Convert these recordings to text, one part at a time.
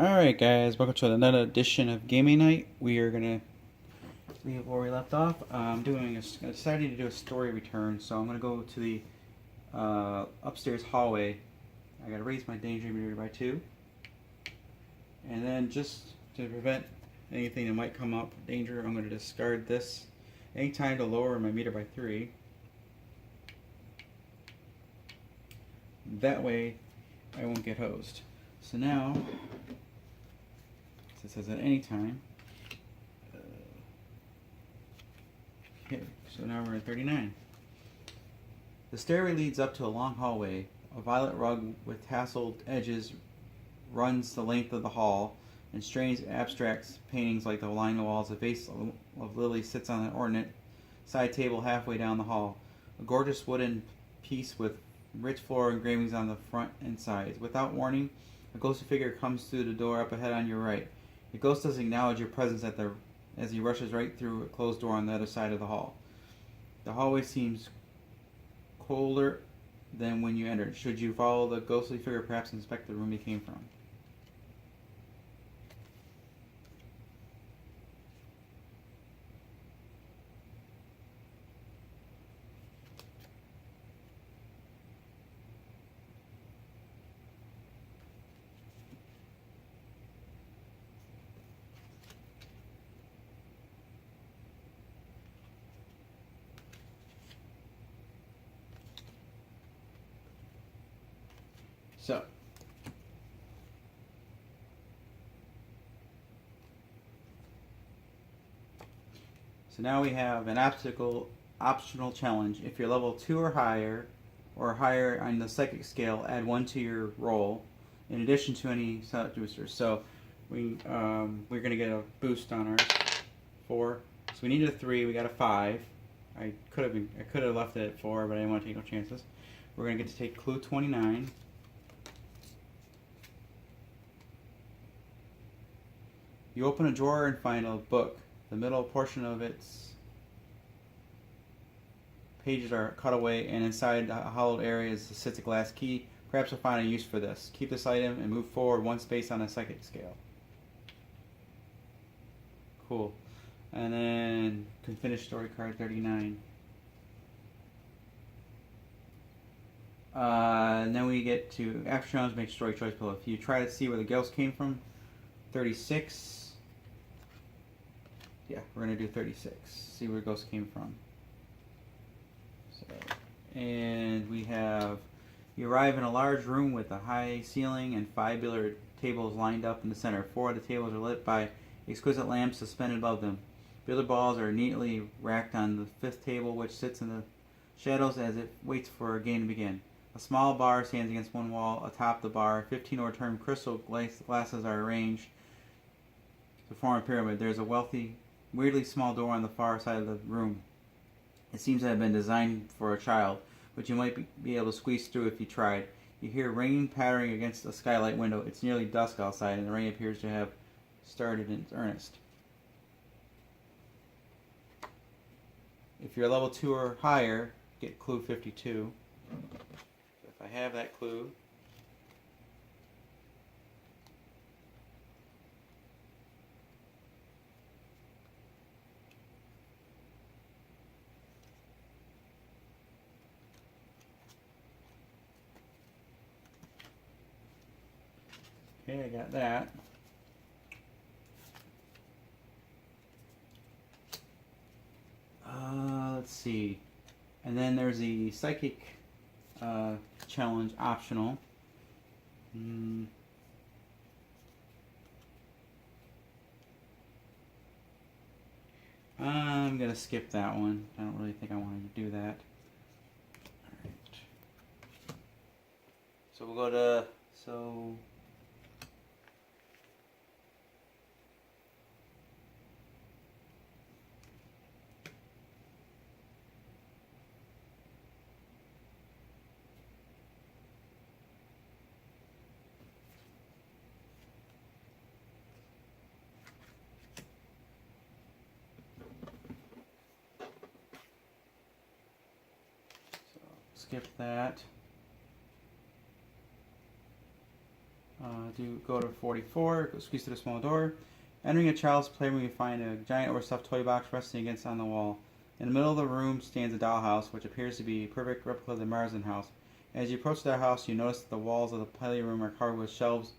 Alright guys, welcome to another edition of Gaming Night. We are going to leave where we left off. I decided to do a story return, so I'm going to go to the upstairs hallway. I got to raise my danger meter by 2. And then just to prevent anything that might come up, danger, I'm going to discard this anytime to lower my meter by 3. That way I won't get hosed. So now, it says at any time. Okay, so now we're at 39. The stairway leads up to a long hallway. A violet rug with tasseled edges runs the length of the hall, and strange abstract paintings like the line the walls. A vase of lilies sits on an ornate side table halfway down the hall. A gorgeous wooden piece with rich floral engravings on the front and sides. Without warning, a ghostly figure comes through the door up ahead on your right. The ghost doesn't acknowledge your presence as he rushes right through a closed door on the other side of the hall. The hallway seems colder than when you entered. Should you follow the ghostly figure, perhaps inspect the room you came from. So now we have an optional challenge. If you're level 2 or higher on the psychic scale, add 1 to your roll, in addition to any set boosters. So we're going to get a boost on ours. 4. So we needed a 3. We got a 5. I could have left it at 4, but I didn't want to take no chances. We're going to get to take clue 29. You open a drawer and find a book. The middle portion of its pages are cut away, and inside the hollowed area sits a glass key. Perhaps you'll find a use for this. Keep this item and move forward 1 space on a psychic scale. Cool. And then can finish story card 39. And then we get to after rounds, make story choice below. If you try to see where the ghost came from, 36. Yeah, we're going to do 36. See where ghost came from. So, and we have, you arrive in a large room with a high ceiling and 5 billiard tables lined up in the center. 4 of the tables are lit by exquisite lamps suspended above them. Billiard balls are neatly racked on the 5th table, which sits in the shadows as it waits for a game to begin. A small bar stands against one wall. Atop the bar, 15 overturned crystal glasses are arranged to form a pyramid. There's a weirdly small door on the far side of the room. It seems to have been designed for a child, but you might be able to squeeze through if you tried. You hear rain pattering against a skylight window. It's nearly dusk outside, and the rain appears to have started in earnest. If you're level 2 or higher, get clue 52. So if I have that clue, okay, I got that. Let's see. And then there's the psychic challenge optional. I'm going to skip that one. I don't really think I wanted to do that. Alright. So we'll go to, skip that. go to 44, go squeeze through the small door. Entering a child's playroom, you find a giant overstuffed toy box resting against on the wall. In the middle of the room stands a dollhouse, which appears to be a perfect replica of the Marsden house. As you approach the house, you notice that the walls of the playroom are covered with shelves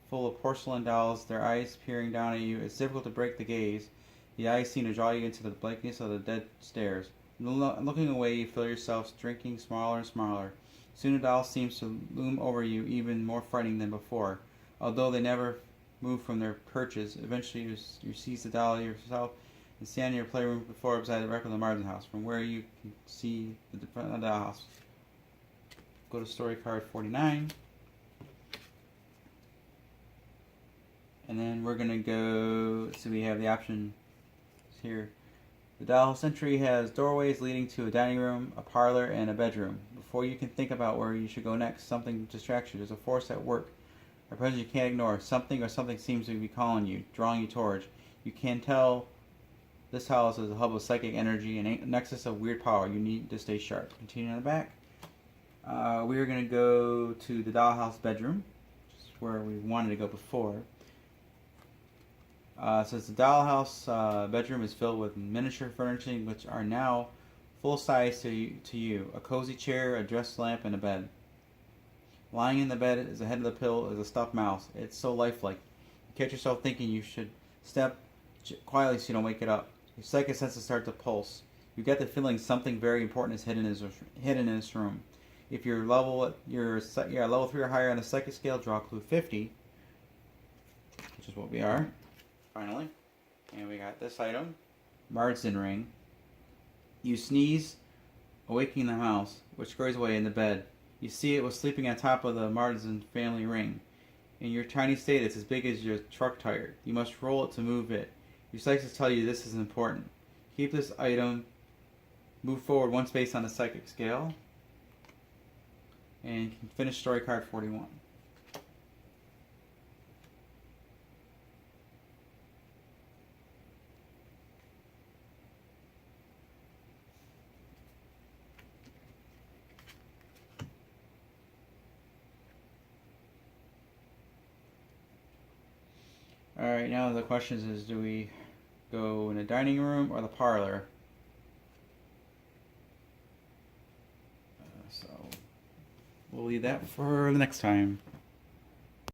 full of porcelain dolls, their eyes peering down at you. It's difficult to break the gaze. The eyes seem to draw you into the blankness of the dead stairs. Looking away, you feel yourself shrinking smaller and smaller. Soon a doll seems to loom over you, even more frightening than before. Although they never move from their perches, eventually you seize the doll yourself and stand in your playroom floor beside the record of the Marsden house, from where you can see the front of the house. Go to story card 49. And then we're going to go, so we have the option here. The dollhouse entry has doorways leading to a dining room, a parlor, and a bedroom. Before you can think about where you should go next, something distracts you. There's a force at work, a presence you can't ignore. Something or something seems to be calling you, drawing you towards. You can tell this house is a hub of psychic energy and a nexus of weird power. You need to stay sharp. Continue on the back. We are going to go to the dollhouse bedroom, which is where we wanted to go before. Says the dollhouse bedroom is filled with miniature furnishing, which are now full size to you. A cozy chair, a dress lamp, and a bed. Lying in the bed is the head of the pillow is a stuffed mouse. It's so lifelike. You catch yourself thinking you should step quietly so you don't wake it up. Your psychic senses start to pulse. You get the feeling something very important is hidden in this room. If you're level 3 or higher on the psychic scale, draw clue 50, which is what we are. Finally, and we got this item, Marsden ring. You sneeze, awakening the mouse, which scurries away in the bed. You see it was sleeping on top of the Marsden family ring. In your tiny state, it's as big as your truck tire. You must roll it to move it. Your psychics tell you this is important. Keep this item. Move forward one space on the psychic scale. And you can finish story card 41. Alright, now the question is, do we go in the dining room or the parlor? So we'll leave that for the next time.